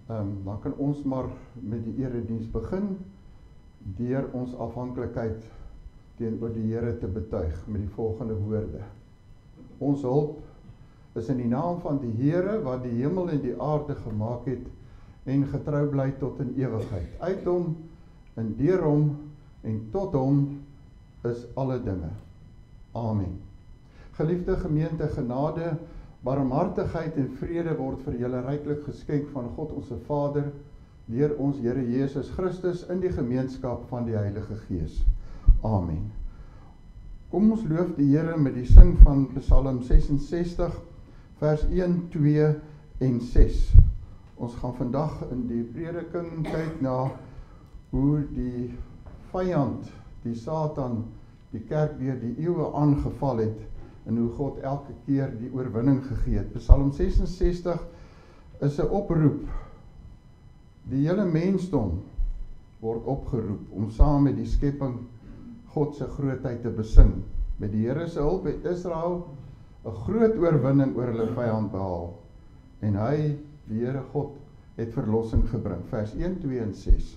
Dan kan ons maar met die erediens begin, deur ons afhanklikheid teenoor die Here te betuig met die volgende woorde. Ons hulp is in die naam van die Here wat die hemel en die aarde gemaak het en getrou bly tot in ewigheid. Uit hom en deur hom en tot hom is alle dinge. Amen. Geliefde gemeente, genade, barmhartigheid en vrede word vir julle ryklik geskenk van God ons Vader, deur ons Here Jesus Christus in die gemeenskap van die Heilige Gees. Amen. Kom ons loof die Here met die sing van Psalm 66, vers 1, 2 en 6. Ons gaan vandag in die prediking kyk na hoe die vyand, die Satan, die kerk deur die eeue aangeval het, en hoe God elke keer die oorwinning gegee het. Psalm 66 is 'n oproep. Die hele mensdom word opgeroep om saam met die skepping God se grootheid te besing. Met die Here se hulp het Israel 'n groot oorwinning oor hulle vyand behaal. En hy, die Here God, het verlossing gebring. Vers 1, 2 en 6.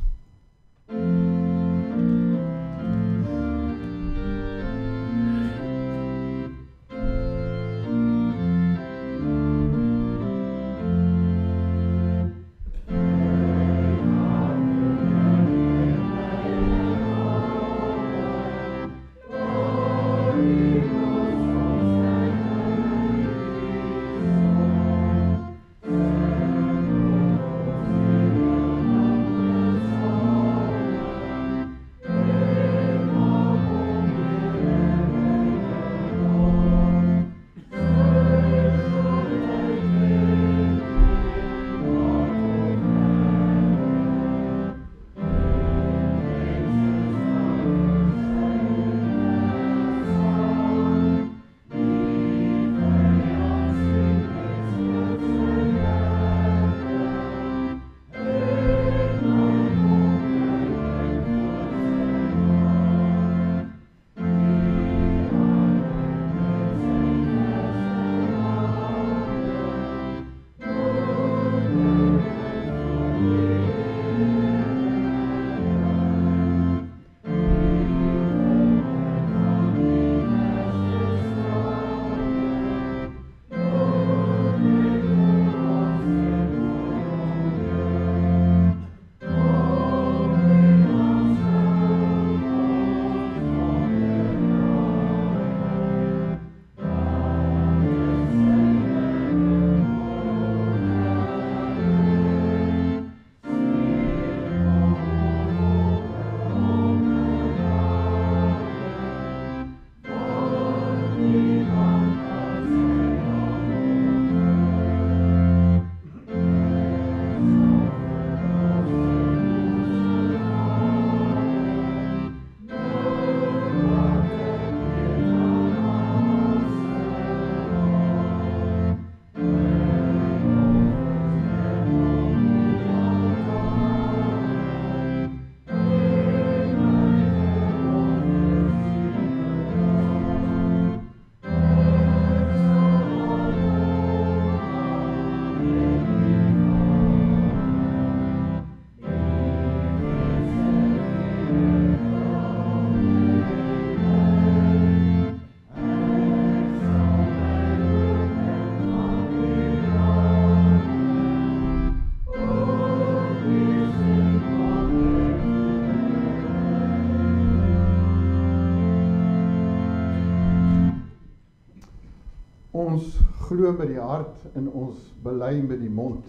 Ons glo met die hart en ons bely met die mond.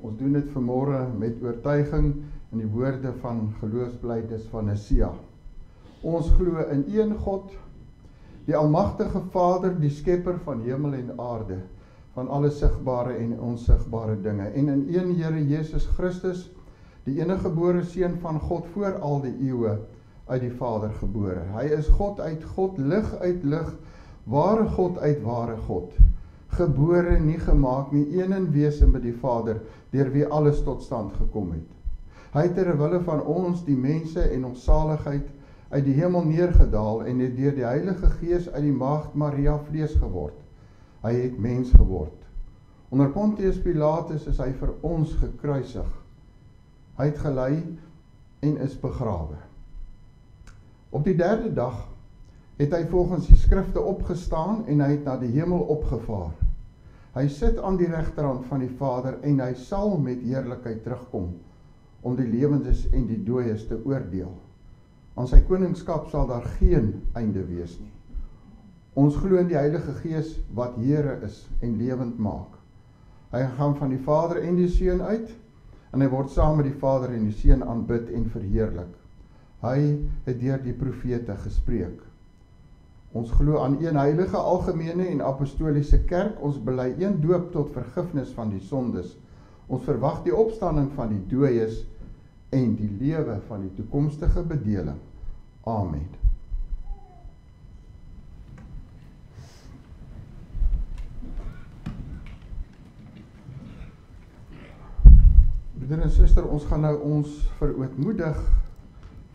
Ons doen dit vanmôre met oortuiging in die woorde van geloofsbelijdenis van Nicea. Ons glo in een God, die almagtige Vader, die skepper van hemel en aarde, van alle sigbare en onsigbare dinge, en in een Here Jesus Christus, die eniggebore Seun van God voor al die eeue, uit die Vader gebore. Hy is God uit God, lig uit lig, ware God uit ware God, gebore, nie gemaak nie, een in wese met die Vader, deur wie alles tot stand gekom het. Hy het ter wille van ons, die mense en ons saligheid, uit die hemel neergedaal en het deur die Heilige Gees uit die maagd Maria vlees geword. Hy het mens geword. Onder Pontius Pilatus is hy vir ons gekruisig. Hy het gelei en is begrawe. Op die 3de dag het hy volgens die skrifte opgestaan en hy het na die hemel opgevaar. Hy sit aan die regterhand van die Vader en hy sal met heerlikheid terugkom om die lewendes en die dooies te oordeel. Aan sy koningskap sal daar geen einde wees nie. Ons glo in die Heilige Gees wat Here is en lewend maak. Hy gaan van die Vader en die Seun uit en hy word saam met die Vader en die Seun aanbid en verheerlik. Hy het deur die profete gespreek. Ons glo aan een heilige, algemene en apostoliese kerk. Ons bely een doop tot vergifnis van die sondes. Ons verwag die opstanding van die dooies en die lewe van die toekomstige bedeling. Amen. Broeder en suster, ons gaan nou ons verootmoedig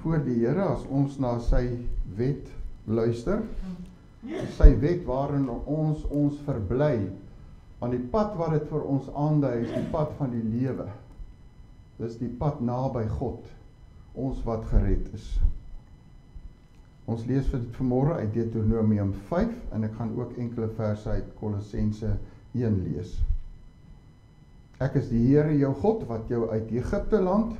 voor die Here as ons na sy wet luister. Sy wet waarin ons verbly aan die pad wat dit vir ons aandui is, die pad van die lewe. Dis die pad naby God, ons wat gered is. Ons lees vir dit vanmôre uit Deuteronomium 5 en ek gaan ook enkele verse uit Kolossense 1 lees. Ek is die Here jou God wat jou uit Egipte land,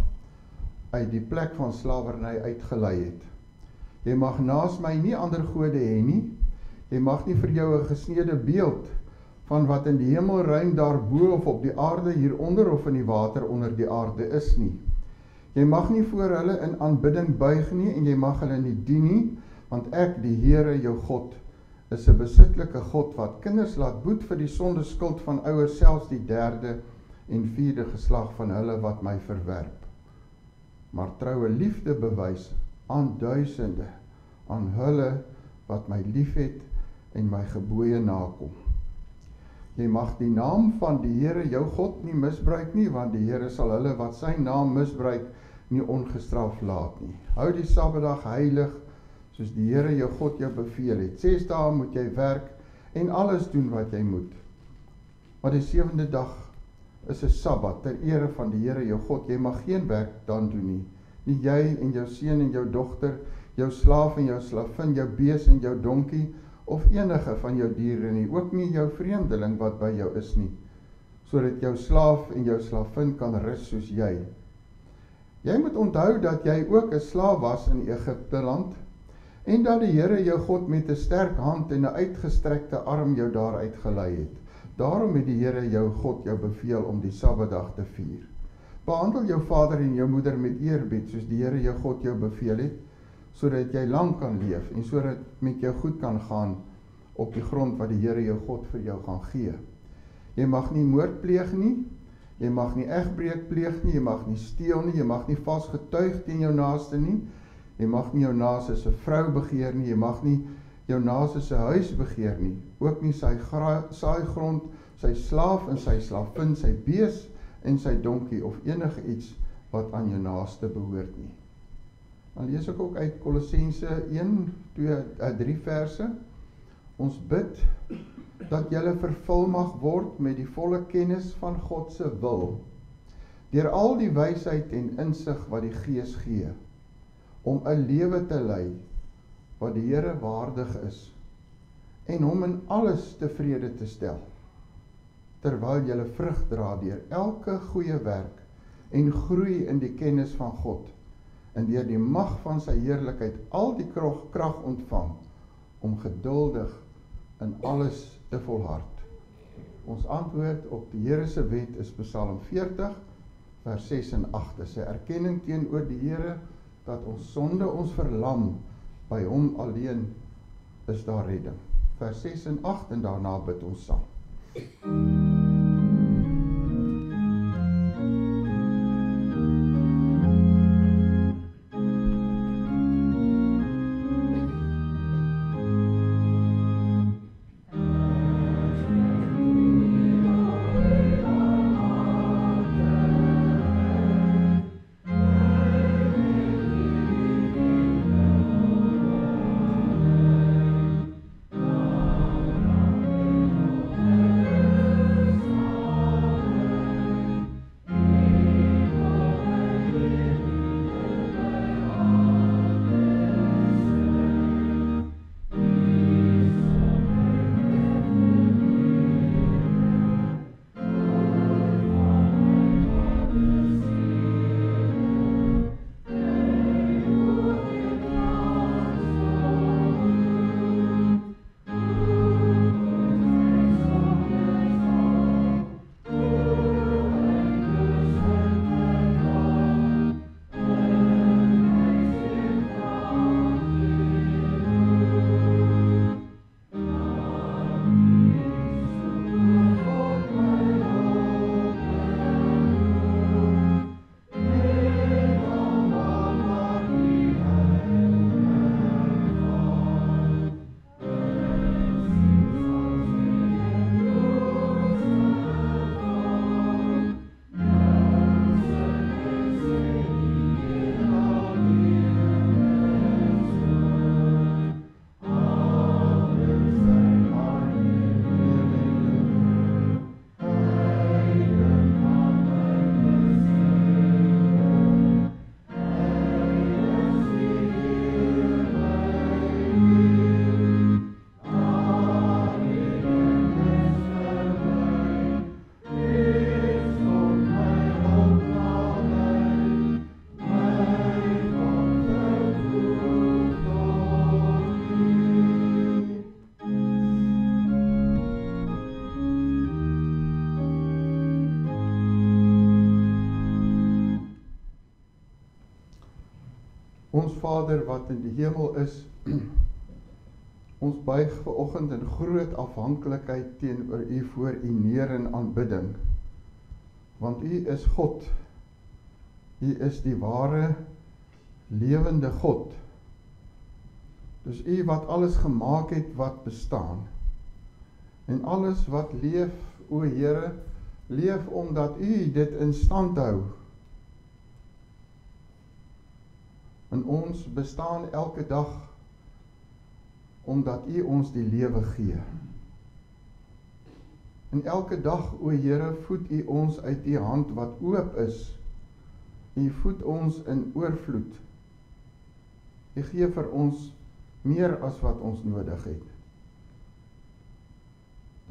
uit die plek van slawerny uitgelei het. Jy mag naas my nie ander gode hê nie. Jy mag nie vir jou 'n gesneede beeld van wat in die hemelruim daarbo of op die aarde hieronder of in die water onder die aarde is nie. Jy mag nie voor hulle in aanbidding buig nie en jy mag hulle nie dien nie, want ek, die Here jou God, is 'n besitlike God wat kinders laat boet vir die sondeskuld van ouers, selfs die 3de en 4de geslag van hulle wat my verwerp. Maar troue liefde bewys aan duisende, aan hulle wat my liefhet en my gebooie nakom. Jy mag die naam van die Here jou God nie misbruik nie, want die Here sal hulle wat sy naam misbruik nie ongestraf laat nie. Hou die Sabbatdag heilig, soos die Here jou God jou beveel het. 6 dae moet jy werk en alles doen wat jy moet. Maar die 7de dag is 'n Sabbat ter ere van die Here jou God. Jy mag geen werk dan doen nie. Nie jy en jou seun en jou dogter, jou slaaf en jou slavin, jou bees en jou donkie, of enige van jou diere nie, ook nie jou vreemdeling wat by jou is nie, sodat jou slaaf en jou slavin kan rus soos jy. Jy moet onthou dat jy ook 'n slaaf was in Egipte land, en dat die Here jou God met 'n sterk hand en 'n uitgestrekte arm jou daar uitgelei het. Daarom het die Here jou God jou beveel om die Sabbatdag te vier. Behandel jou vader en jou moeder met eerbied, soos die Here jou God jou beveel het, sodat jy lang kan leef en sodat met jou goed kan gaan op die grond wat die Here jou God vir jou gaan gee. Jy mag nie moord pleeg nie, jy mag nie egbreek pleeg nie, jy mag nie steel nie, jy mag nie vals getuig teen jou naaste nie, jy mag nie jou naaste se vrou begeer nie, jy mag nie jou naaste se huis begeer nie, ook nie sy saaigrond, sy slaaf en sy slavin, sy bees en sy donkie of enige iets wat aan jou naaste behoort nie. Dan lees ek ook uit Kolossense 1, 2, 3 verse. Ons bid dat julle vervul mag word met die volle kennis van God se wil, deur al die wysheid en insig wat die Gees gee, om 'n lewe te lei wat die Here waardig is, en hom in alles tevrede te stel, terwyl julle vrug dra deur elke goeie werk en groei in die kennis van God, en deur die mag van sy heerlikheid al die krag ontvang, om geduldig in alles te volhard. Ons antwoord op die Here se wet is Psalm 40, vers 6 en 8. Dis 'n erkenning teenoor die Here, dat ons sonde ons verlam, by hom alleen is daar redding. Vers 6 en 8 en daarna bid ons saam. Ons Vader wat in die hemel is, ons buig vanoggend in groot afhanklikheid teenoor U voor U neer in aanbidding. Want U is God. U is die ware, lewende God. Dus U wat alles gemaak het wat bestaan. En alles wat leef, o Here, leef omdat U dit in stand hou. En ons bestaan elke dag omdat U ons die lewe gee. En elke dag, o Here, voed U ons uit U hand wat oop is. U voed ons in oorvloed. U gee vir ons meer as wat ons nodig het.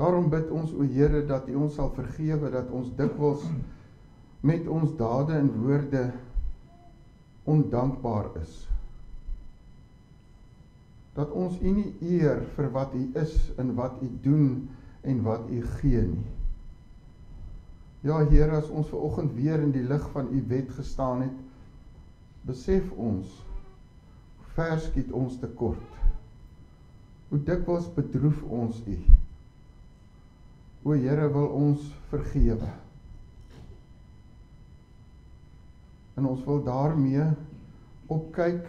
Daarom bid ons, o Here, dat U ons sal vergewe, dat ons dikwels met ons dade en woorde ondankbaar is. Dat ons U nie eer vir wat U is en wat U doen en wat U gee nie. Ja, Here, as ons vanoggend weer in die lig van U wet gestaan het, besef ons, hoe ver skiet ons tekort. Hoe dikwels bedroef ons U. O Here, wil ons vergewe. En ons wil daarmee opkyk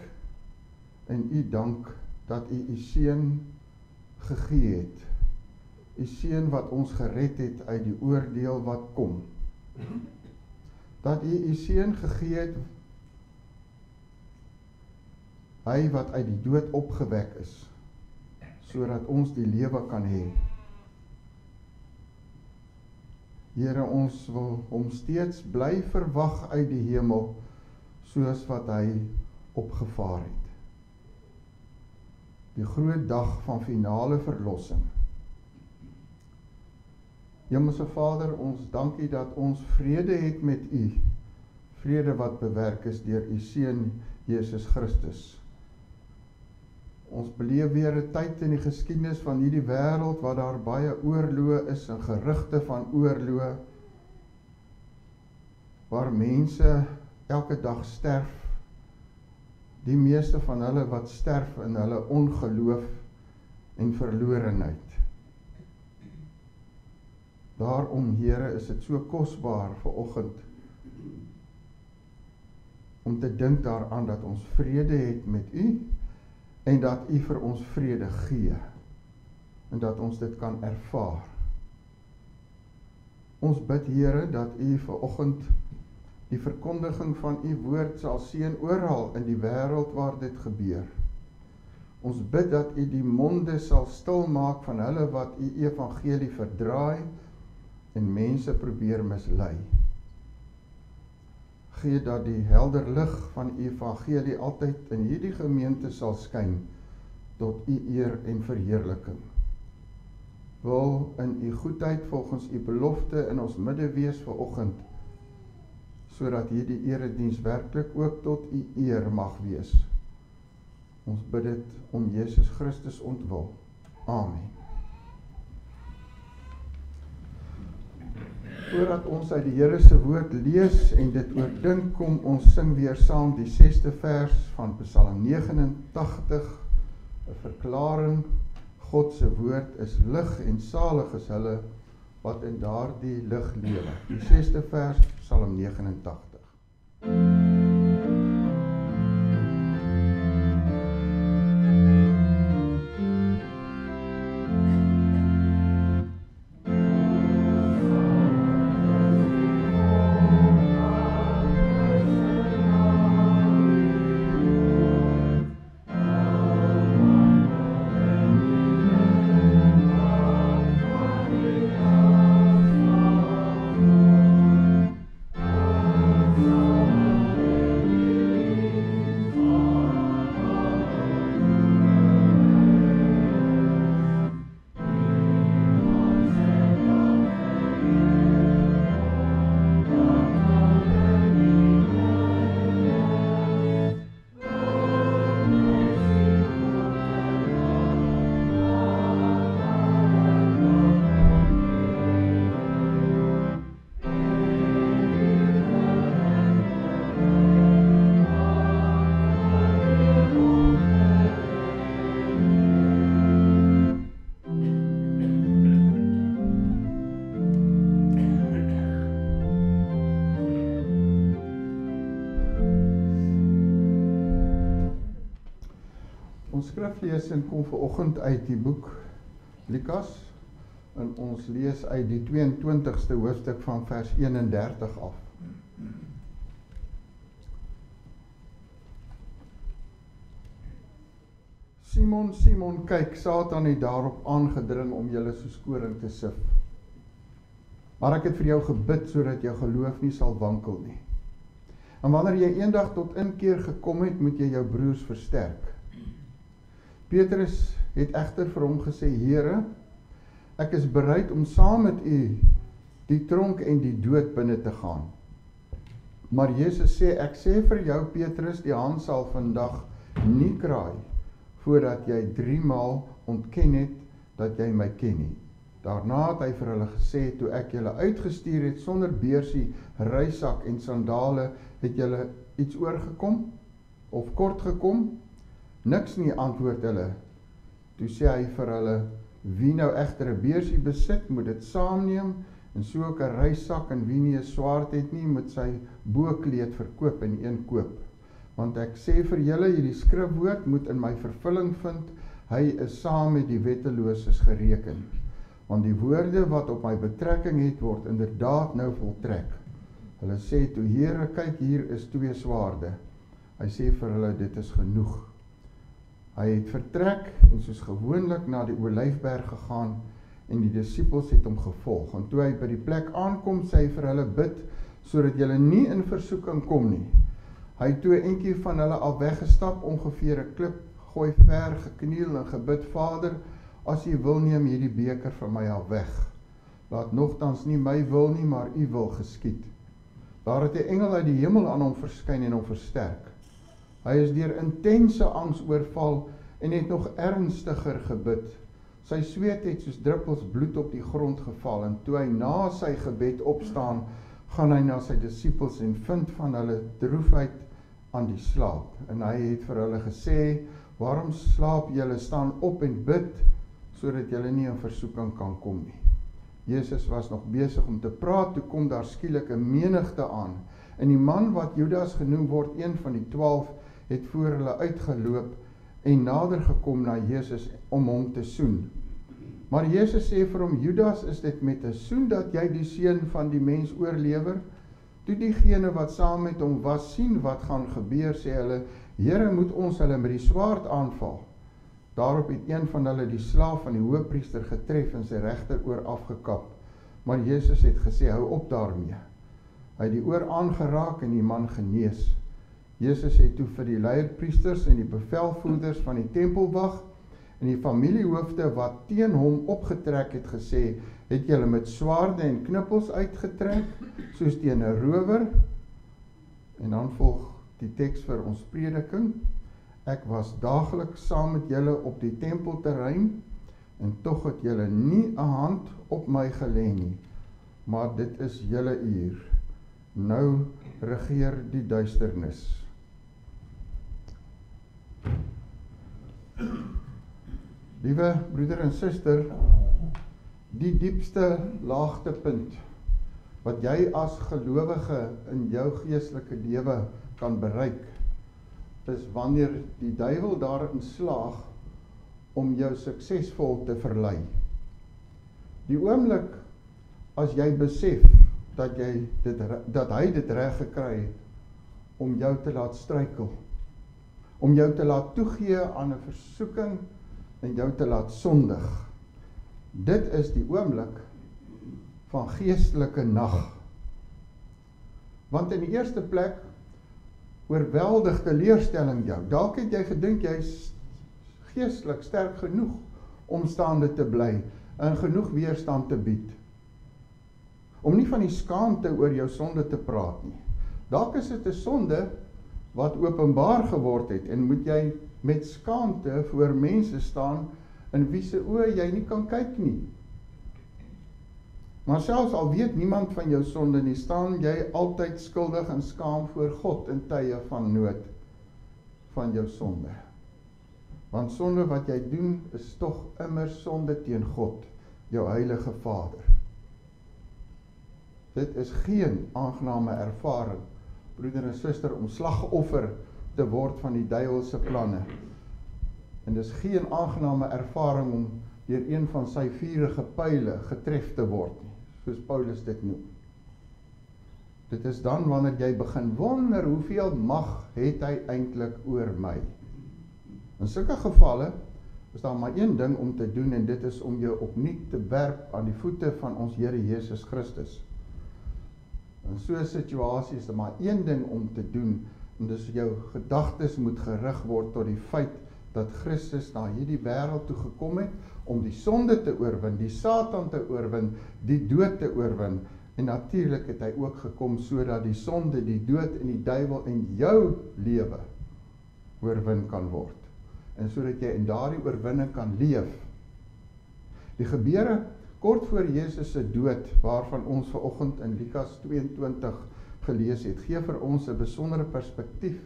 en U dank dat U U seun gegee het. U seun wat ons gered het uit die oordeel wat kom. Dat U U seun gegee het, hy wat uit die dood opgewek is, sodat ons die lewe kan hê. Here, ons wil hom steeds bly verwag uit die hemel, soos wat hy opgevaar het. Die groot dag van finale verlossing. Hemelse Vader, ons dank U dat ons vrede het met U, vrede wat bewerk is deur U seun Jesus Christus. Ons beleef weer 'n tyd in die geskiedenis van hierdie wêreld waar daar baie oorloë is en gerugte van oorloë, waar mense elke dag sterf, die meeste van hulle wat sterf in hulle ongeloof en verlorenheid. Daarom, Here, is dit so kosbaar vanoggend om te dink daaraan dat ons vrede het met U en dat U vir ons vrede gee en dat ons dit kan ervaar. Ons bid, Here, dat U vanoggend die verkondiging van U woord sal seën oral in die wêreld waar dit gebeur. Ons bid dat U die monde sal stil maak van hulle wat U evangelie verdraai en mense probeer mislei. Gee dat die helder lig van U evangelie altyd in hierdie gemeente sal skyn tot U eer en verheerliking. Wil in U goedheid volgens U belofte in ons midde wees vanoggend, sodat hierdie erediens werklik ook tot U eer mag wees. Ons bid dit om Jesus Christus ontwil. Amen. Voordat ons uit die Here se woord lees en dit oordink, kom ons sing weer saam die 6de vers van Psalm 89, 'n verklaring: God se woord is lig en salig is hulle wat in daardie lig lewe. Die 6de vers, Psalm 89. skriflesing kom vanoggend uit die boek Lukas en ons lees uit die 22ste hoofstuk van vers 31 af. Simon, Simon, kyk, Satan het daarop aangedring om julle soos koring te sif. Maar ek het vir jou gebid sodat jou geloof nie sal wankel nie. En wanneer jy eendag tot inkeer gekom het, moet jy jou broers versterk. Petrus het egter vir hom gesê, Here, ek is bereid om saam met u die tronk en die dood binne te gaan. Maar Jesus sê, ek sê vir jou, Petrus, die haan sal vandag nie kraai, voordat jy 3 maal ontken het, dat jy my ken nie. Daarna het hy vir hulle gesê, toe ek julle uitgestuur het, sonder beursie, reisak en sandale, het julle iets oorgekom, of kort gekom? Niks nie, antwoord hulle. Toe sê hy vir hulle, wie nou egter 'n beursie besit, moet dit saamneem, en so ook 'n reisak, en wie nie 'n swaard het nie, moet sy boekleed verkoop en een koop. Want ek sê vir julle, hierdie skrifwoord moet in my vervulling vind, hy is saam met die wetteloses gereken. Want die woorde wat op my betrekking het, word inderdaad nou voltrek. Hulle sê toe, Here, kyk, hier is 2 swaarde. Hy sê vir hulle, dit is genoeg. Hy het vertrek en soos gewoonlik na die Olyfberg gegaan en die disippels het hom gevolg. En toe hy by die plek aankom, sê hy vir hulle, bid, sodat julle nie in versoeking kom nie. Hy het toe 'n entjie van hulle af weggestap, ongeveer 'n klip, gooi ver, gekniel en gebid, Vader, as u wil, neem hierdie beker van my af weg. Laat nogtans nie my wil nie, maar u wil geskied. Daar het 'n engel uit die hemel aan hom verskyn en hom versterk. Hy is deur intense angs oorval en het nog ernstiger gebid. Sy sweet het soos druppels bloed op die grond geval en toe hy na sy gebed opstaan, gaan hy na sy disippels en vind van hulle droefheid aan die slaap. En hy het vir hulle gesê, waarom slaap julle, staan op en bid, sodat julle nie in versoeking kan kom nie. Jesus was nog besig om te praat, toe kom daar skielik 'n menigte aan. En die man wat Judas genoem word, een van die 12, het voor hulle uitgeloop en nader gekom na Jesus om hom te soen. Maar Jesus sê vir hom, Judas, is dit met 'n soen dat jy die seun van die mens oorlewer? Toe diegene wat saam met hom was sien wat gaan gebeur, sê hulle, Here, moet ons hulle met die swaard aanval? Daarop het een van hulle die slaaf van die hoofpriester getref en sy regteroor afgekap. Maar Jesus het gesê, hou op daarmee. Hy het die oor aangeraak en die man genees. Jesus het toe vir die leierpriesters en die bevelvoerders van die tempelwag en die familiehoofde wat teen hom opgetrek het gesê, het julle met swaarde en knippels uitgetrek, soos teen 'n rower? En dan volg die teks vir ons prediking. Ek was daagliks saam met julle op die tempelterrein, en tog het julle nie 'n hand op my gelê nie, maar dit is julle uur. Nou regeer die duisternis. Liewe broeder en suster, die diepste laagtepunt wat jy as gelowige in jou geestelike lewe kan bereik, is wanneer die duiwel daarin slaag om jou suksesvol te verlei. Die oomblik as jy besef dat hy dit reg gekry het om jou te laat struikel, om jou te laat toegee aan 'n versoeking en jou te laat sondig. Dit is die oomblik van geestelike nag. Want in die eerste plek oorweldig teleurstelling jou. Dalk het jy gedink jy is geestelik sterk genoeg om staande te bly en genoeg weerstand te bied. Om nie van die skaamte oor jou sonde te praat nie. Dalk is dit 'n sonde wat openbaar geword het en moet jy met skaamte voor mense staan in wie se oë jy nie kan kyk nie. Maar selfs al weet niemand van jou sonde nie, staan jy altyd skuldig en skaam voor God in tye van nood van jou sonde. Want sonde wat jy doen is tog immer sonde teen God, jou heilige Vader. Dit is geen aangename ervaring, broeder en suster, om slagoffer te word van die duiwelse planne. En dis geen aangename ervaring om deur een van sy vurige pyle getref te word nie, soos Paulus dit noem. Dit is dan wanneer jy begin wonder, hoeveel mag het hy eintlik oor my? In sulke gevalle is daar maar een ding om te doen, en dit is om jou opnuut te werp aan die voete van ons Here Jesus Christus. In so 'n situasie is daar maar een ding om te doen, en dis jou gedagtes moet gerig word tot die feit dat Christus na hierdie wêreld toe gekom het om die sonde te oorwin, die Satan te oorwin, die dood te oorwin, en natuurlik het hy ook gekom sodat die sonde, die dood en die duiwel in jou lewe oorwin kan word, en sodat jy in daardie oorwinning kan leef. Die gebeure kort voor Jesus se dood, waarvan ons vanoggend in Lukas 22 gelees het, gee vir ons 'n besondere perspektief,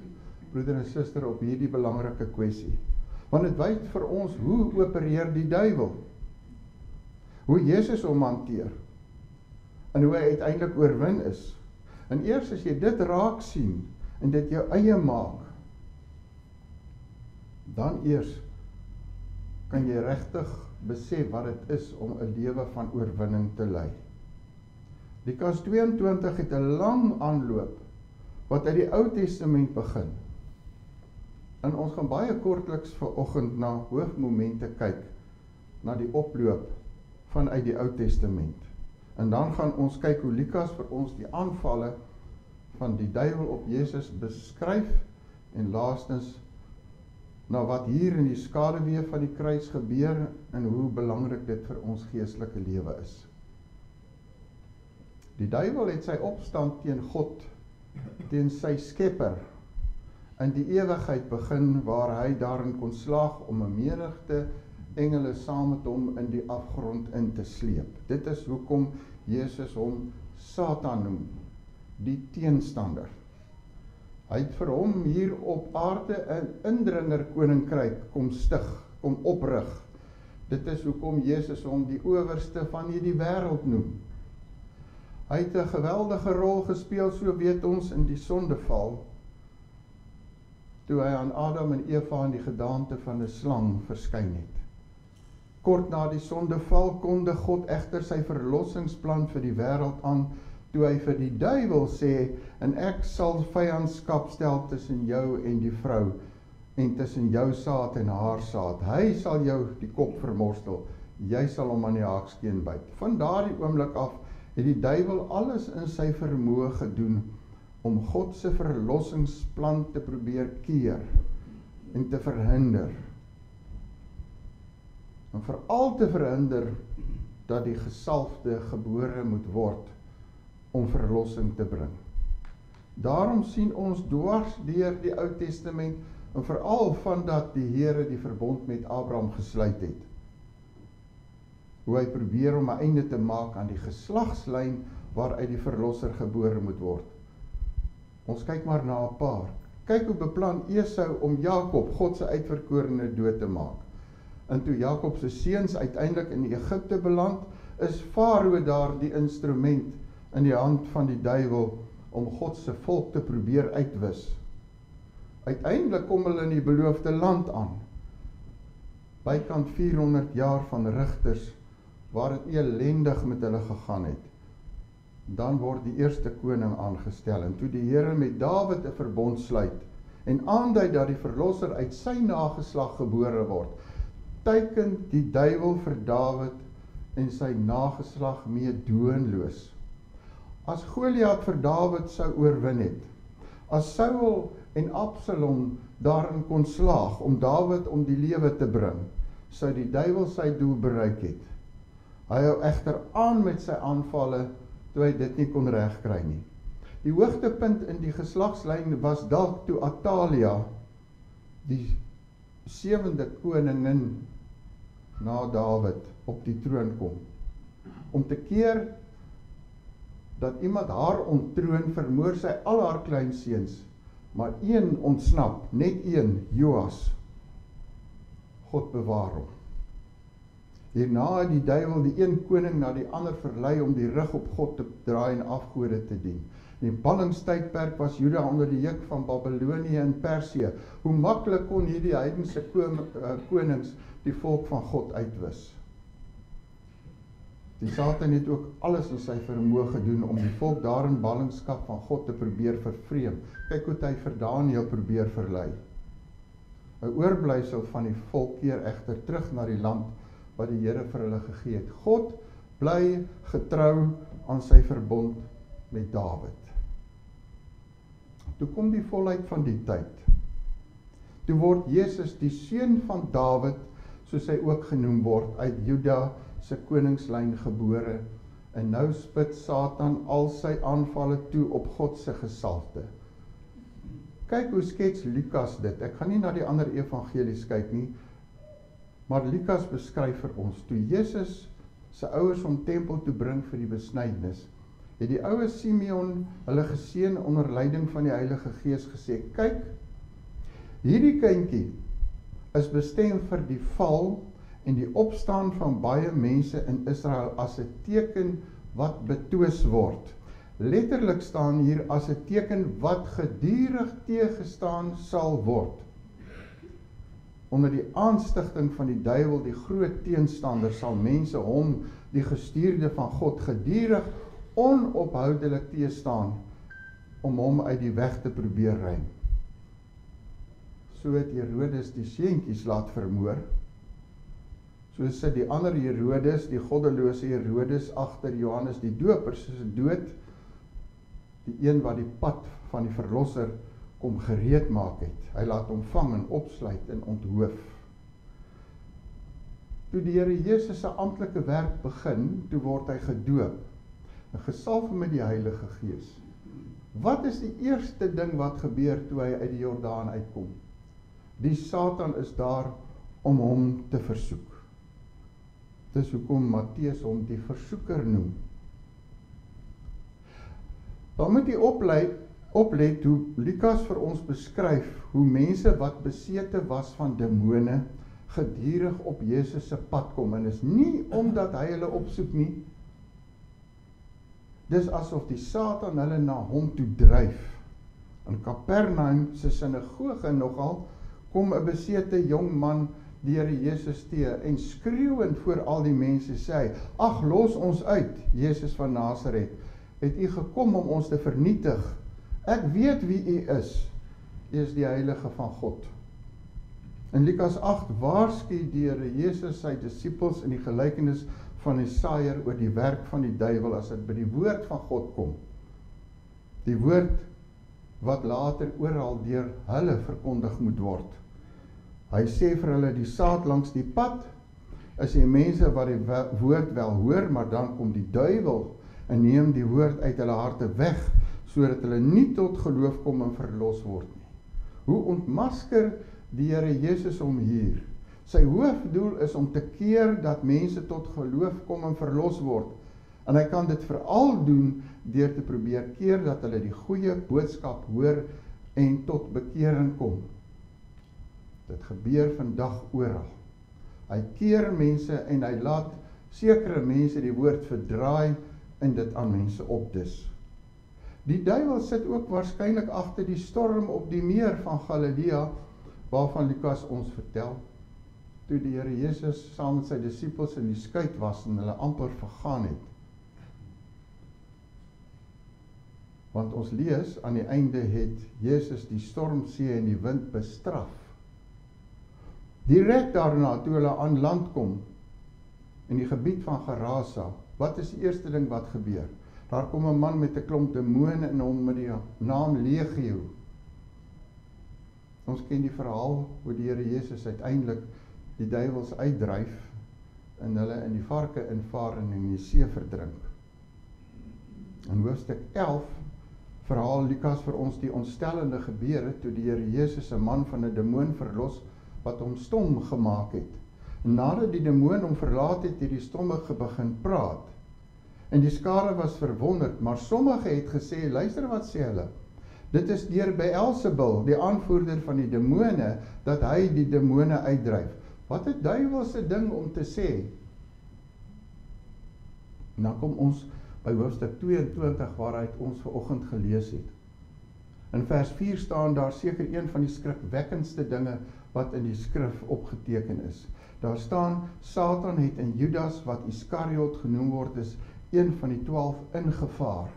broeder en suster, op hierdie belangrike kwessie. Want dit wys vir ons hoe opereer die duiwel, hoe Jesus hom hanteer, en hoe hy uiteindelik oorwin is. En eers as jy dit raak sien, en dit jou eie maak, dan eers kan jy regtig besef wat dit is om 'n lewe van oorwinning te lei. Lukas 22 het 'n lang aanloop, wat uit die Ou Testament begin. En ons gaan baie kortliks vanoggend na hoofmomente kyk, na die oploop vanuit die Ou Testament. En dan gaan ons kyk hoe Lukas vir ons die aanvalle van die duiwel op Jesus beskryf, en laastens na wat hier in die skaduwee van die kruis gebeur, en hoe belangrik dit vir ons geestelike lewe is. Die duiwel het sy opstand teen God, teen sy skepper, in die ewigheid begin, waar hy daarin kon slaag om 'n menigte engele saam met hom in die afgrond in te sleep. Dit is hoekom Jesus hom Satan noem, die teenstander. Hy het vir hom hier op aarde 'n indringer koninkryk kom stig, kom oprig. Dit is hoekom Jesus hom die owerste van hierdie wêreld noem. Hy het 'n geweldige rol gespeel, so weet ons, in die sondeval, toe hy aan Adam en Eva in die gedaante van 'n slang verskyn het. Kort na die sondeval kondig God egter sy verlossingsplan vir die wêreld aan, toe hy vir die duiwel sê, en ek sal vyandskap stel tussen jou en die vrou, en tussen jou saad en haar saad. Hy sal jou die kop vermorstel, jy sal hom aan die haakskeen byt. Van daardie oomblik af het die duiwel alles in sy vermoë gedoen om God se verlossingsplan te probeer keer en te verhinder. En veral te verhinder dat die gesalfde gebore moet word om verlossing te bring. Daarom sien ons dwars deur die Ou Testament, en veral vandat die Here die verbond met Abraham gesluit het, hoe hy probeer om 'n einde te maak aan die geslagslyn waaruit die verlosser gebore moet word. Ons kyk maar na 'n paar. Kyk hoe beplan Esau om Jakob, God se uitverkorene, dood te maak. En toe Jakob se seuns uiteindelik in Egipte beland, is Farao daar die instrument in die hand van die duiwel om God se volk te probeer uitwis. Uiteindelik kom hulle in die beloofde land aan. Bykant 400 jaar van rigters, waar dit elendig met hulle gegaan het. Dan word die eerste koning aangestel, en toe die Here met Dawid 'n verbond sluit, en aandui dat die verlosser uit sy nageslag gebore word, teiken die duiwel vir Dawid en sy nageslag meedoenloos. As Goliat vir Dawid sou oorwin het, as Saul en Absalom daarin kon slaag om Dawid om die lewe te bring, sou die duiwel sy doel bereik het. Hy hou egter aan met sy aanvalle, toe hy dit nie kon regkry nie. Die hoogtepunt in die geslagslyn was dalk toe Atalia, die 7de koningin na Dawid, op die troon kom. Om te keer dat iemand haar onttroon, vermoor sy al haar kleinseuns, maar een ontsnap, net een, Joas. God bewaar hom. Hierna het die duiwel die een koning na die ander verlei om die rug op God te draai en afgode te dien. In die ballingstydperk was Juda onder die juk van Babylonië en Persië. Hoe maklik kon hierdie heidense konings die volk van God uitwis? Die Satan het ook alles in sy vermoë gedoen om die volk daar in ballingskap van God te probeer vervreem. Kyk hoe hy vir Daniël probeer verlei. 'n Oorblyfsel van die volk keer egter terug na die land wat die Here vir hulle gegee het. God bly getrou aan sy verbond met Dawid. Toe kom die volheid van die tyd. Toe word Jesus die seun van Dawid, soos hy ook genoem word, uit Juda se koningslyn gebore, en nou spit Satan al sy aanvalle toe op God se gesalfde. Kyk hoe skets Lukas dit. Ek gaan nie na die ander evangelies kyk nie, maar Lukas beskryf vir ons, toe Jesus sy ouers hom tempel toe bring vir die besnydenis, het die ouwe Simeon hulle geseën onder leiding van die Heilige Gees gesê, kyk, hierdie kindjie is bestem vir die val en die opstaan van baie mense in Israel as 'n teken wat betwis word. Letterlik staan hier as 'n teken wat gedurig teëgestaan sal word. Onder die aanstigting van die duiwel, die groot teenstander, sal mense hom, die gestuurde van God, gedurig onophoudelik teëstaan om hom uit die weg te probeer ruim. So het Herodes die seentjies laat vermoor. So sit die ander Herodes, die goddelose Herodes, agter Johannes die Doper se dood, die een wat die pad van die verlosser kom gereed maak het. Hy laat hom vang en opsluit en onthoof. Toe die Here Jesus se amptelike werk begin, toe word hy gedoop, en gesalf met die Heilige Gees. Wat is die eerste ding wat gebeur toe hy uit die Jordaan uitkom? Die Satan is daar om hom te versoek. Dis hoekom Matteus hom die versoeker noem. Dan moet jy oplet hoe Lukas vir ons beskryf hoe mense wat besete was van demone gedurig op Jesus se pad kom, en is nie omdat hy hulle opsoek nie. Dis asof die Satan hulle na hom toe dryf. In Kapernaum se sinagoge nogal kom 'n besete jong man die Here Jesus teë en skreeuend voor al die mense sê hy, ag, los ons uit, Jesus van Nasaret, het u gekom om ons te vernietig. Ek weet wie u is die Heilige van God. In Lukas 8 waarsku die Here Jesus sy disippels in die gelykenis van die saaier oor die werk van die duiwel as dit by die woord van God kom. Die woord wat later oral deur hulle verkondig moet word. Hy sê vir hulle, die saad langs die pad is die mense wat die woord wel hoor, maar dan kom die duiwel en neem die woord uit hulle harte weg, sodat hulle nie tot geloof kom en verlos word nie. Hoe ontmasker die Here Jesus hom hier? Sy hoofdoel is om te keer dat mense tot geloof kom en verlos word. En hy kan dit veral doen deur te probeer keer dat hulle die goeie boodskap hoor en tot bekering kom. Dit gebeur vandag oral. Hy keer mense en hy laat sekere mense die woord verdraai en dit aan mense opdis. Die duiwel sit ook waarskynlik agter die storm op die meer van Galilea, waarvan Lukas ons vertel, toe die Here Jesus saam met sy disippels in die skuit was en hulle amper vergaan het. Want ons lees, aan die einde het Jesus die stormsee en die wind bestraf. Direk daarna, toe hulle aan land kom, in die gebied van Gerasa, wat is die eerste ding wat gebeur? Daar kom 'n man met 'n klomp demone in hom met die naam Legio. Ons ken die verhaal hoe die Here Jesus uiteindelik die duiwels uitdryf en hulle in die varke invaar en in die see verdrink. In hoofstuk 11 verhaal Lukas vir ons die ontstellende gebeure toe die Here Jesus 'n man van 'n demoon verlos wat hom stom gemaak het. Nadat die demoon hom verlaat het, het die stommige begin praat. En die skare was verwonderd, maar sommige het gesê, luister wat sê hulle, dit is deur Beelzebul, die aanvoerder van die demone, dat hy die demone uitdryf. Wat 'n duiwelse ding om te sê. En dan kom ons by hoofstuk 22 waaruit ons vanoggend gelees het. In vers 4 staan daar seker een van die skrikwekkendste dinge wat in die skrif opgeteken is. Daar staan, Satan het in Judas, wat Iskariot genoem word, is een van die 12 ingevaar.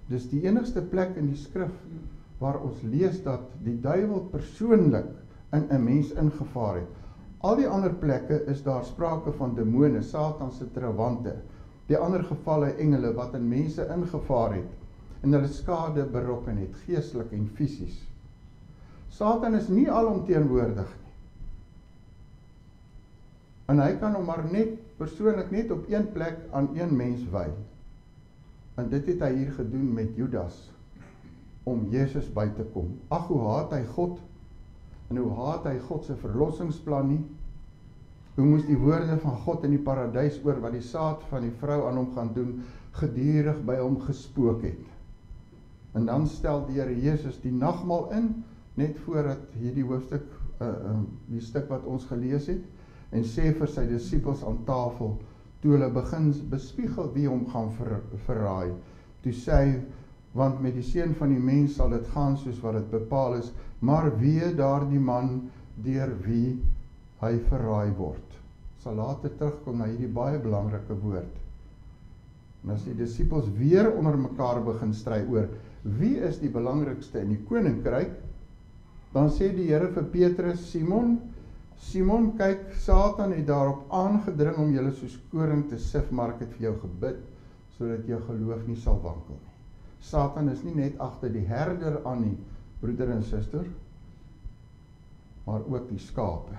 Dis die enigste plek in die skrif waar ons lees dat die duiwel persoonlik in 'n mens ingevaar het. Al die ander plekke is daar sprake van demone, Satan se trawante, die ander gevalle engele wat in mense ingevaar het en hulle skade berokken het, geestelik en fisies. Satan is nie alomteenwoordig nie. En hy kan hom maar persoonlik net op een plek aan een mens wy. En dit het hy hier gedoen met Judas, om Jezus by te kom. Ag, hoe haat hy God, en hoe haat hy God se verlossingsplan nie. Hoe moes die woorde van God in die paradys oor wat die saad van die vrou aan hom gaan doen, gedurig by hom gespook het. En dan stel die Here Jesus die nagmaal in, net voordat hierdie hoofstuk, die stuk wat ons gelees het, en sê vir sy disippels aan tafel, toe hulle begin bespiegel wie hom gaan verraai, toe sê hy, want met die seun van die mens sal dit gaan soos wat dit bepaal is, maar wee daardie man deur wie hy verraai word. Sal later terugkom na hierdie baie belangrike woord. En as die disippels weer onder mekaar begin stry oor wie is die belangrikste in die koninkryk, dan sê die Here vir Petrus, Simon, kyk, Satan het daarop aangedring om julle soos koring te sif, maar ek het vir jou gebid, sodat jou geloof nie sal wankel nie. Satan is nie net agter die herder aan nie, broeder en suster, maar ook die skape.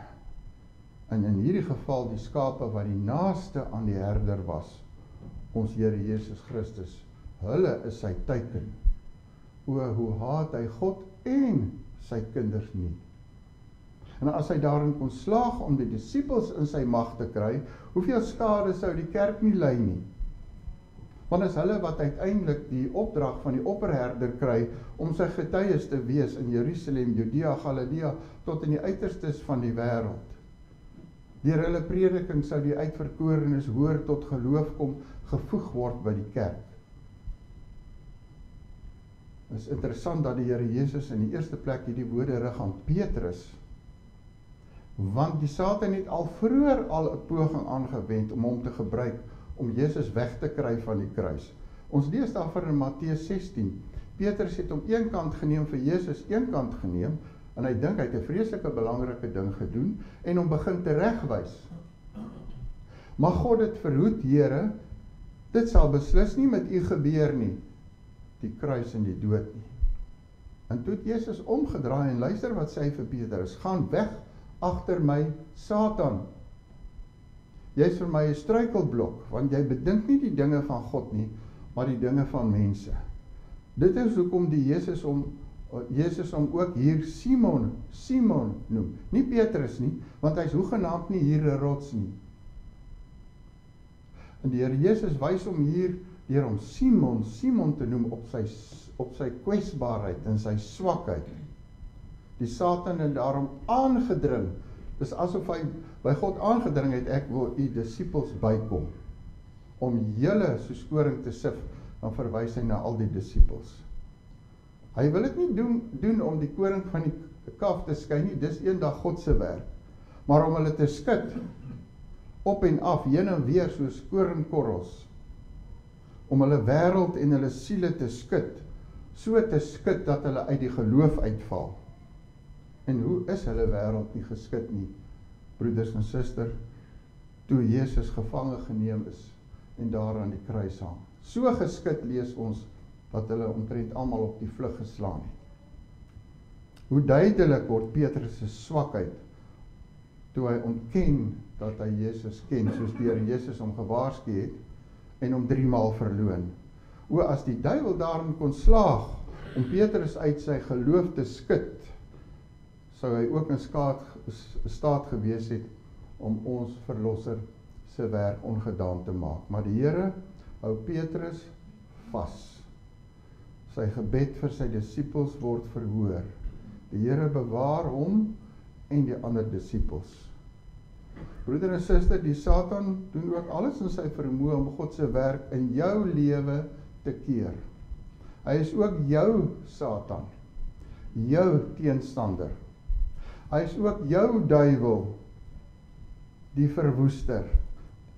En in hierdie geval die skape wat die naaste aan die herder was, ons Here Jesus Christus, hulle is sy teiken. O, hoe haat hy God en sy kinders nie. En as hy daarin kon slaag om die disippels in sy mag te kry, hoeveel skade sou die kerk nie ly nie? Want is hulle wat uiteindelik die opdrag van die opperherder kry om sy getuies te wees in Jerusalem, Judea, Galilea, tot in die uiterstes van die wêreld. Deur hulle prediking sou die uitverkorenes hoor tot geloof kom, gevoeg word by die kerk. Het is interessant dat die Here Jesus in die eerste plek hierdie woorde rig aan Petrus, want die Satan het al vroeër al 'n poging aangewend om hom te gebruik om Jesus weg te kry van die kruis. Ons lees daarvan in Matteus 16. Petrus het hom een kant geneem, vir Jesus een kant geneem, en hy dink hy het 'n vreeslike belangrike ding gedoen en hom begin teregwys. Mag God dit verhoed, Here, dit sal beslis nie met u gebeur nie, die kruis en die dood nie. En toe het Jesus omgedraai en luister wat sê hy vir Petrus, gaan weg agter my, Satan. Jy is vir my 'n struikelblok, want jy bedink nie die dinge van God nie, maar die dinge van mense. Dit is hoekom die Jesus hom ook hier Simon noem. Nie Petrus nie, want hy is hoegenaamd nie hier 'n rots nie. En die Here Jesus wys hom hier deur hom Simon te noem op sy kwesbaarheid en sy swakheid. Die Satan het daarom aangedring. Dis asof hy by God aangedring het, ek wil u disippels bykom, om julle soos koring te sif, dan verwys hy na al die disippels. Hy wil dit nie doen om die koring van die kaf te skei nie, dis eendag God se werk, maar om hulle te skud, op en af, heen en weer soos koringkorrels, om hulle wêreld en hulle siele te skud, so te skud dat hulle uit die geloof uitval. En hoe is hulle wêreld nie geskud nie, broeders en suster, toe Jesus gevange geneem is en daar aan die kruis hang. So geskud lees ons dat hulle omtrent almal op die vlug geslaan het. Hoe duidelik word Petrus se swakheid toe hy ontken dat hy Jesus ken, soos die Here Jesus hom gewaarsku het en hom 3 maal verloon. O, as die duiwel daarin kon slaag om Petrus uit sy geloof te skud, sou hy ook in staat gewees het om ons verlosser se werk ongedaan te maak. Maar die Here hou Petrus vas. Sy gebed vir sy disippels word verhoor. Die Here bewaar hom en die ander disippels. Broeder en suster, die Satan doen ook alles in sy vermoë om God se werk in jou lewe te keer. Hy is ook jou Satan, jou teenstander. Hy is ook jou duiwel, die verwoester,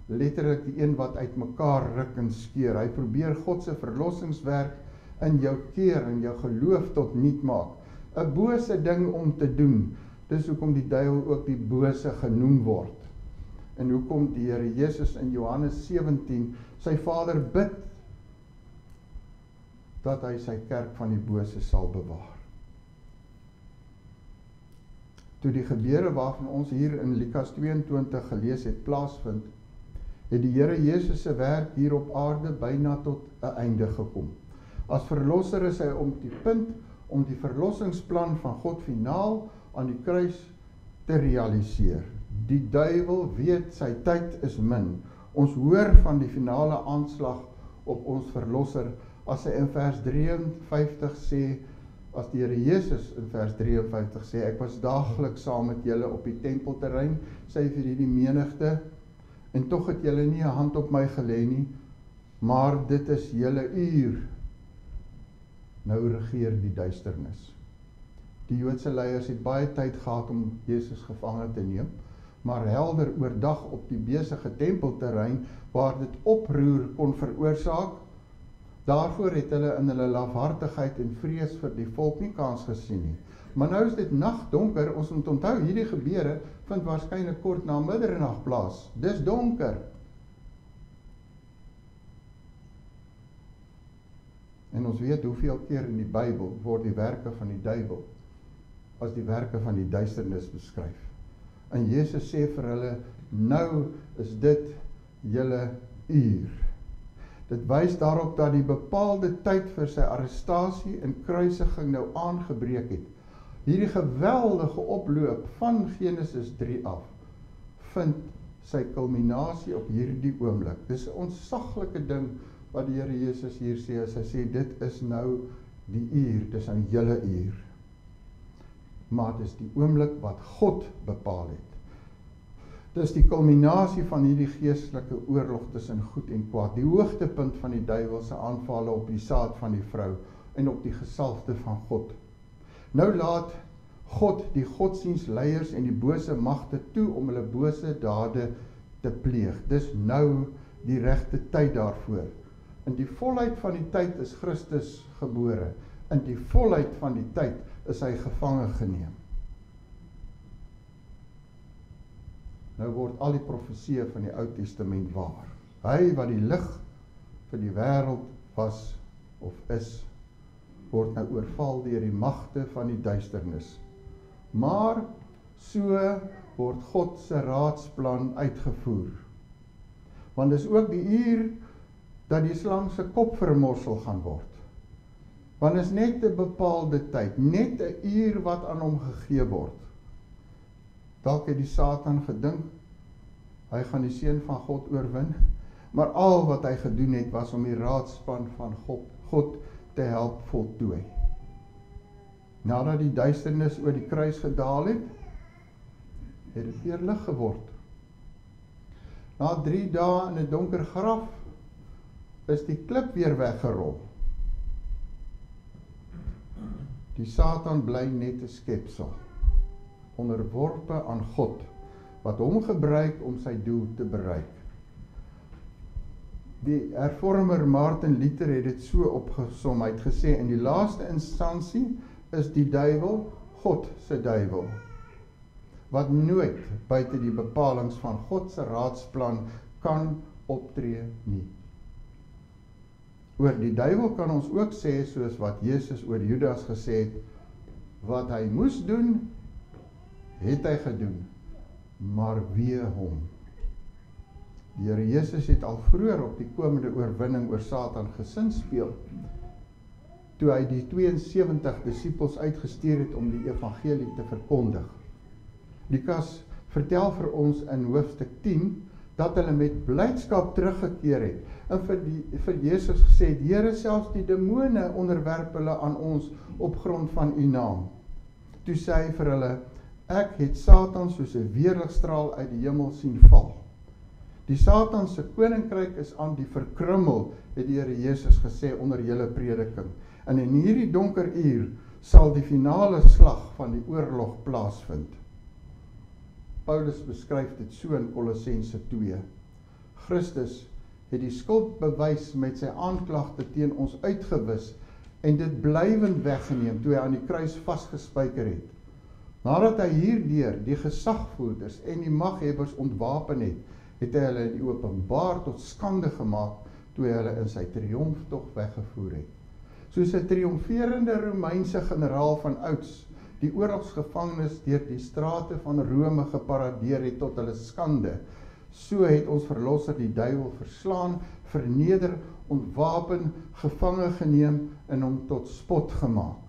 letterlik die een wat uit mekaar ruk en skeer. Hy probeer God se verlossingswerk in jou keer en jou geloof tot niet maak. 'n Bose ding om te doen. Dis hoekom die duiwel ook die bose genoem word. En hoekom die Here Jesus in Johannes 17 sy Vader bid dat hy sy kerk van die bose sal bewaar. Toe die gebeure waarvan ons hier in Lukas 22 gelees het plaasvind, het die Here Jesus se werk hier op aarde byna tot 'n einde gekom. As verlosser is hy om die punt om die verlossingsplan van God finaal aan die kruis te realiseer. Die duiwel weet sy tyd is min. Ons hoor van die finale aanslag op ons verlosser as hy in vers 53 sê, as die Here Jesus in vers 53 sê, ek was daagliks saam met julle op die tempelterrein, sê hy vir hierdie menigte, en tog het julle nie 'n hand op my gelê nie, maar dit is julle uur. Nou regeer die duisternis. Die Joodse leiers het baie tyd gehad om Jesus gevange te neem, maar helder oordag op die besige tempelterrein, waar dit oproer kon veroorsaak, daarvoor het hulle in hulle lafhartigheid en vrees vir die volk nie kans gesien nie. Maar nou is dit nagdonker, ons moet onthou, hierdie gebeure vind waarskynlik kort na middernag plaas. Dis donker. En ons weet hoeveel keer in die Bybel word die werke van die duiwel as die werke van die duisternis beskryf. En Jesus sê vir hulle, nou is dit julle uur. Dit wys daarop dat die bepaalde tyd vir sy arrestasie en kruisiging nou aangebreek het. Hierdie geweldige oploop van Genesis 3 af vind sy kulminasie op hierdie oomblik. Dis 'n ontsaglike ding wat die Here Jesus hier sê, as hy sê, dit is nou die uur, dis nou julle uur. Maar dit is die oomblik wat God bepaal het. Dis die kulminasie van hierdie geestelike oorlog tussen goed en kwaad, die hoogtepunt van die duiwel se aanvalle op die saad van die vrou en op die gesalfde van God. Nou laat God die godsdienstleiers en die bose magte toe om hulle bose dade te pleeg. Dis nou die regte tyd daarvoor. In die volheid van die tyd is Christus gebore. In die volheid van die tyd is hy gevange geneem. Nou word al die profesieë van die Ou Testament waar. Hy wat die lig vir die wêreld was of is, word nou oorval deur die magte van die duisternis. Maar so word God se raadsplan uitgevoer. Want dis ook die uur dat die slang se kop vermorsel gaan word. Want is net 'n bepaalde tyd, net 'n uur wat aan hom gegee word. Dalk het die Satan gedink, hy gaan die seun van God oorwin, maar al wat hy gedoen het, was om die raadsplan van God te help voltooi. Nadat die duisternis oor die kruis gedaal het, het dit weer lig geword. Na 3 dae in 'n donker graf, is die klip weer weggerol. Die Satan bly net 'n skepsel, onderworpe aan God, wat hom gebruik om sy doel te bereik. Die hervormer Martin Luther het dit so opgesom, hy het gesê, in die laaste instansie is die duiwel God se duiwel, wat nooit buite die bepalings van God se raadsplan kan optree nie. Oor die duiwel kan ons ook sê, soos wat Jesus oor Judas gesê het, wat hy moes doen, het hy gedoen, maar wee hom. Die Here Jesus het al vroeër op die komende oorwinning oor Satan gesinspeel, toe hy die 72 disippels uitgestuur het om die evangelie te verkondig. Lukas vertel vir ons in hoofstuk 10, dat hulle met blydskap teruggekeer het, en vir Jesus gesê, die Here, selfs die demone onderwerp hulle aan ons op grond van u naam. Toe sê hy vir hulle, Ek het Satan soos 'n weerligstraal uit die hemel sien val. Die Satan se koninkryk is aan die verkrummel, het die Here Jesus gesê onder julle prediking. En in hierdie donker uur sal die finale slag van die oorlog plaasvind. Paulus beskryf dit so in Kolossense 2. Christus het die skuldbewys met sy aanklagte teen ons uitgewis en dit blywend weggeneem toe hy aan die kruis vasgespijker het. Nadat hy hierdeur die gesagvoerders en die maghebbers ontwapen het, het hy hulle in die openbaar tot skande gemaak toe hy hulle in sy triomftog weggevoer het. Soos 'n triomferende Romeinse generaal van ouds die oorlogsgevangenes deur die strate van Rome geparadeer het tot hulle skande, so het ons verlosser die duiwel verslaan, verneder, ontwapen, gevange geneem en hom tot spot gemaak.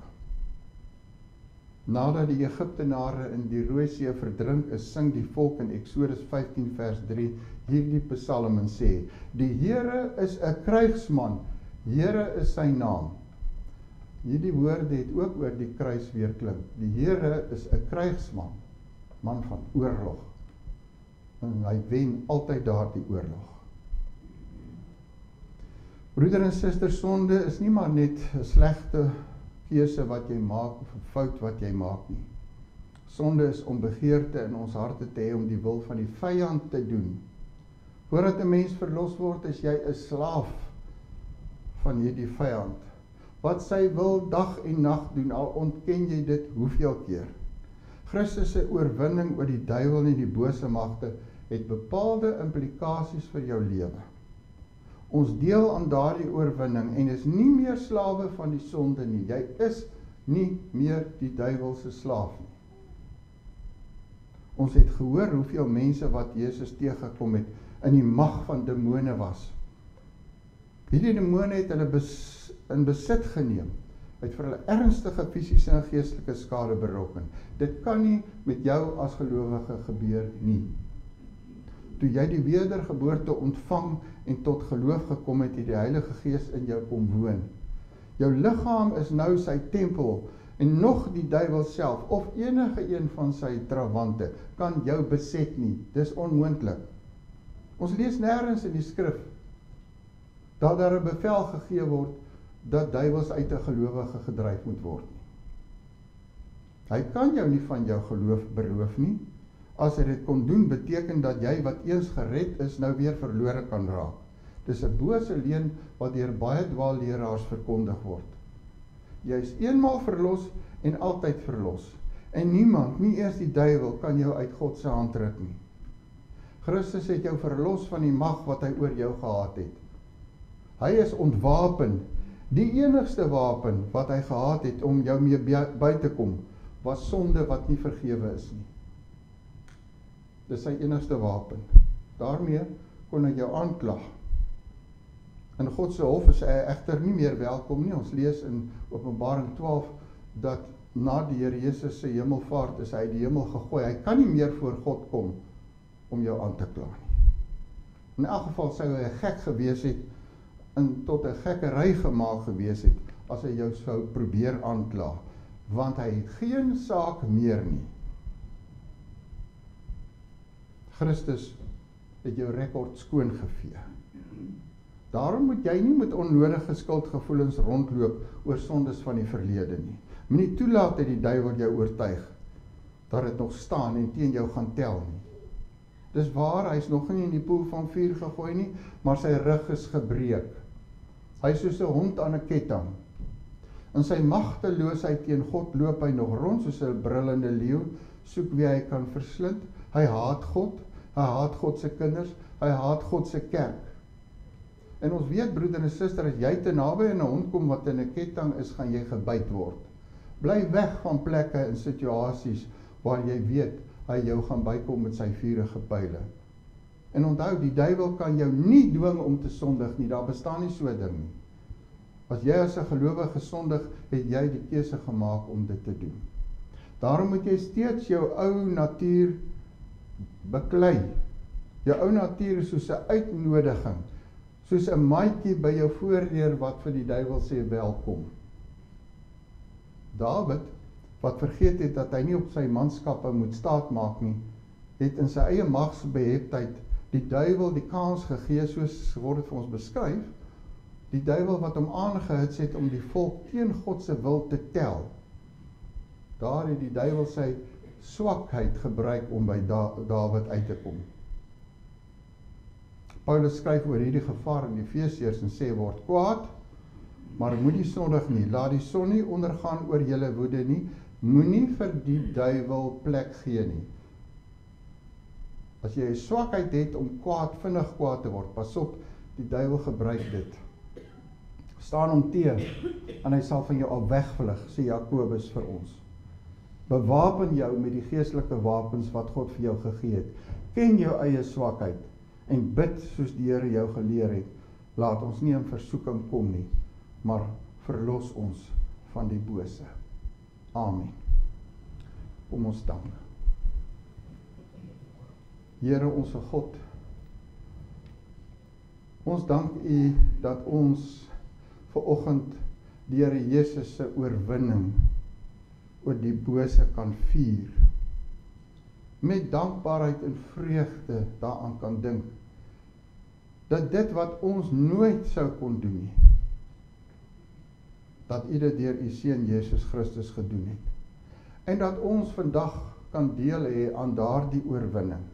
Nadat die Egiptenare in die Rooi See verdrink is, sing die volk in Eksodus 15 vers 3 hierdie psalm en sê, die Here is 'n krygsman, Here is sy naam. Hierdie woorde het ook oor die kruis weer klink. Die Here is 'n krygsman, man van oorlog. En hy wen altyd daardie oorlog. Broeder en suster, sonde is nie maar net 'n slegte keuse wat jy maak of 'n fout wat jy maak nie. Sonde is om begeerte in ons harte te hê om die wil van die vyand te doen. Voordat 'n mens verlos word, is jy 'n slaaf van hierdie vyand. Wat sy wil dag en nag doen, al ontken jy dit hoeveel keer. Christus se oorwinning oor die duiwel en die bose magte het bepaalde implikasies vir jou lewe. Ons deel aan daardie oorwinning en is nie meer slawe van die sonde nie. Jy is nie meer die duiwel se slaaf nie. Ons het gehoor hoeveel mense wat Jesus teëgekom het in die mag van demone was. Hierdie demone het hulle in besit geneem, het vir hulle ernstige fisiese en geestelike skade berokken. Dit kan nie met jou as gelowige gebeur nie. Toe jy die wedergeboorte ontvang en tot geloof gekom het, het die Heilige Gees in jou kom woon. Jou liggaam is nou sy tempel en nog die duiwel self of enige een van sy trawante kan jou beset nie. Dis onmoontlik. Ons lees nêrens in die skrif dat daar 'n bevel gegee word dat duiwels uit 'n gelowige gedryf moet word nie. Hy kan jou nie van jou geloof beroof nie. As hy dit kon doen, beteken dat jy wat eens gered is, nou weer verlore kan raak. Dis 'n bose leuen wat deur baie dwaalleraars verkondig word. Jy is eenmaal verlos en altyd verlos. En niemand, nie eers die duiwel, kan jou uit God se hand ruk nie. Christus het jou verlos van die mag wat hy oor jou gehad het. Hy is ontwapen. Die enigste wapen wat hy gehad het om jou mee by te kom, was sonde wat nie vergewe is nie. Dis sy enigste wapen. Daarmee kon hy jou aanklag. In God se hof is hy egter nie meer welkom nie. Ons lees in Openbaring 12 dat na die Here Jesus se hemelvaart is hy uit die hemel gegooi. Hy kan nie meer voor God kom om jou aan te kla nie. In elk geval sou hy gek gewees het en tot 'n gekkery gemaak gewees het as hy jou sou probeer aankla, want hy het geen saak meer nie. Christus het jou rekord skoon gevee. Daarom moet jy nie met onnodige skuldgevoelens rondloop oor sondes van die verlede nie. Moenie toelaat dat die duiwel jou oortuig dat dit nog staan en teen jou gaan tel nie. Dis waar, hy is nog nie in die poel van vuur gegooi nie, maar sy rug is gebreek. Hy is soos 'n hond aan 'n ketting. In sy magteloosheid teen God loop hy nog rond soos 'n brullende leeu, soek wie hy kan verslind. Hy haat God se kinders, hy haat God se kerk. En ons weet, broeder en suster, as jy te naby aan 'n hond kom wat in 'n ketting is, gaan jy gebyt word. Bly weg van plekke en situasies waar jy weet hy jou gaan bykom met sy vurige pyle. En onthou, die duiwel kan jou nie dwing om te sondig nie, daar bestaan nie so 'n ding nie. As jy as 'n gelowige sondig, het jy die keuse gemaak om dit te doen. Daarom moet jy steeds jou ou natuur beklei. Jou ou natuur is soos 'n uitnodiging, soos 'n maatjie by jou voordeur wat vir die duiwel sê welkom. Dawid wat vergeet het dat hy nie op sy manskappe moet staat maak nie, het in sy eie magsbeheptheid die duiwel die kans gegee, soos word het vir ons beskryf, die duiwel wat hom aangehits het om die volk teen God se wil te tel. Daar het die duiwel sy swakheid gebruik om by Dawid uit te kom. Paulus skryf oor hierdie gevaar in Efesiërs en sê, word kwaad, maar moenie sondig nie, laat die son nie ondergaan oor julle woede nie, moenie vir die duiwel plek gee nie. As jy 'n swakheid het om vinnig kwaad te word, pas op, die duiwel gebruik dit. Staan hom teen, en hy sal van jou al wegvlug, sê Jakobus vir ons. Bewapen jou met die geestelike wapens wat God vir jou gegee het. Ken jou eie swakheid, en bid soos die Here jou geleer het. Laat ons nie in versoeking kom nie, maar verlos ons van die bose. Amen. Kom ons dank. Here onse God, ons dank U dat ons vanoggend die Here Jesus se oorwinning oor die bose kan vier. Met dankbaarheid en vreugde daaraan kan dink, dat dit wat ons nooit sou kon doen nie, dat U dit deur U Seun Jesus Christus gedoen het. En dat ons vandag kan deel hê aan daardie oorwinning.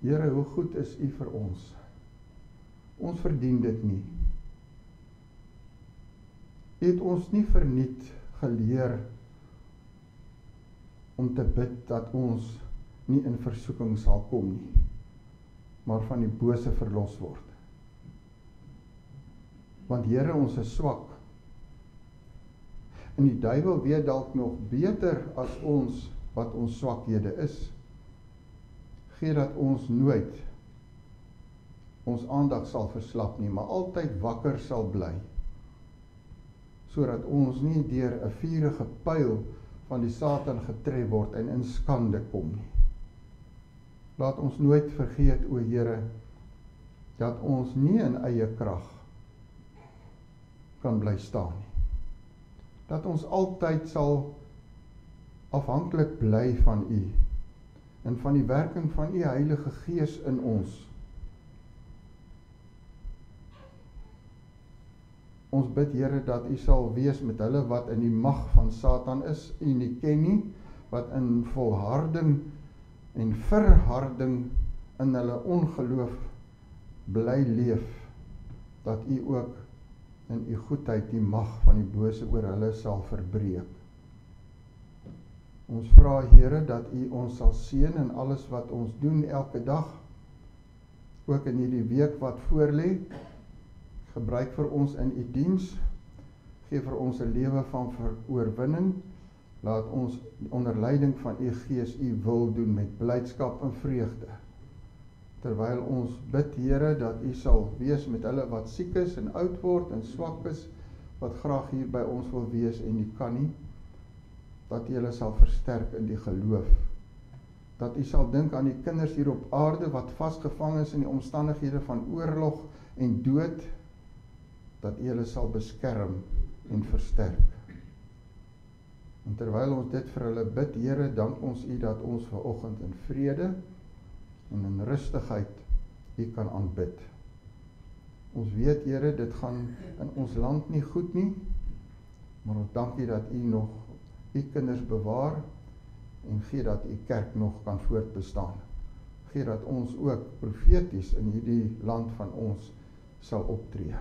Here, hoe goed is U vir ons? Ons verdien dit nie. U het ons nie verniet geleer om te bid dat ons nie in versoeking sal kom nie, maar van die bose verlos word. Want Here, ons is swak. En die duiwel weet dalk nog beter as ons wat ons swakhede is. Gee dat ons nooit ons aandag sal verslap nie, maar altyd wakker sal bly, sodat ons nie deur 'n vurige pyl van die Satan getref word en in skande kom nie. Laat ons nooit vergeet, o Here, dat ons nie in eie krag kan bly staan nie. Dat ons altyd sal afhanklik bly van U en van die werking van U Heilige Gees in ons. Ons bid, Here, dat U sal wees met hulle wat in die mag van Satan is, U nie ken nie, wat in volharding en verharding in hulle ongeloof bly leef, dat U ook in U goedheid die mag van die bose oor hulle sal verbreek. Ons vra, Here, dat U ons sal seën in alles wat ons doen elke dag, ook in hierdie week wat voorlê. Gebruik vir ons in U diens, gee vir ons 'n lewe van oorwinning, laat ons onder leiding van U Gees U wil doen met blydskap en vreugde. Terwyl ons bid, Here, dat U sal wees met hulle wat siek is en oud word en swak is, wat graag hier by ons wil wees en nie kan nie, dat U hulle sal versterk in die geloof. Dat U sal dink aan die kinders hier op aarde wat vasgevang is in die omstandighede van oorlog en dood, dat U hulle sal beskerm en versterk. En terwyl ons dit vir hulle bid, Here, dank ons U dat ons vanoggend in vrede en in rustigheid U kan aanbid. Ons weet, Here, dit gaan in ons land nie goed nie, maar ons dank U dat U nog U kinders bewaar en gee dat U kerk nog kan voortbestaan. Gee dat ons ook profeties in hierdie land van ons sal optree.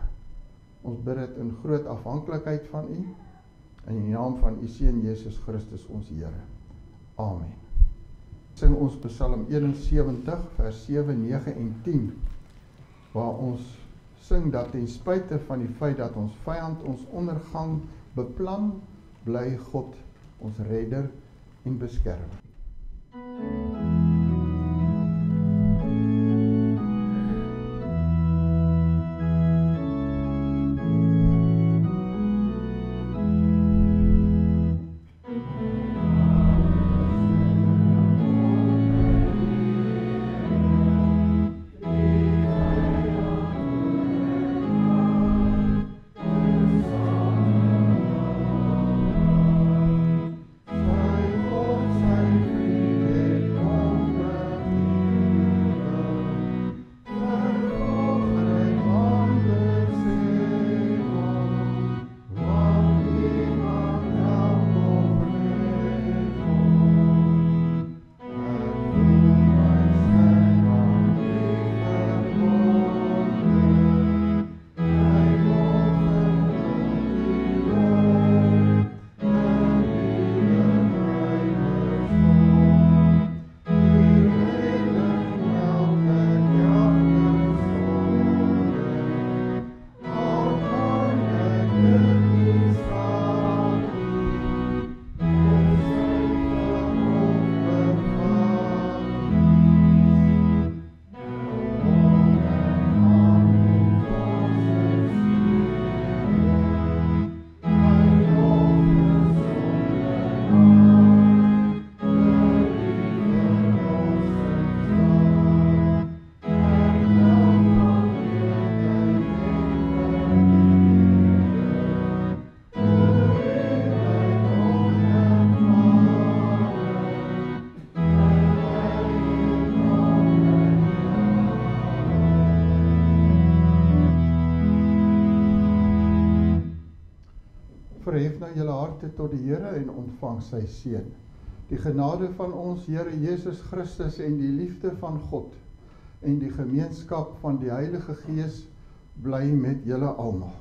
Ons bid dit in groot afhanklikheid van U, in die naam van U Seun Jesus Christus ons Here. Amen. Sing ons Psalm 71 vers 7, 9 en 10, waar ons sing dat ten spyte van die feit dat ons vyand ons ondergang beplan, bly God ons redder en beskermer. Verhef nou julle harte tot die Here en ontvang sy seën. Die genade van ons Here Jesus Christus en die liefde van God en die gemeenskap van die Heilige Gees bly met julle almal.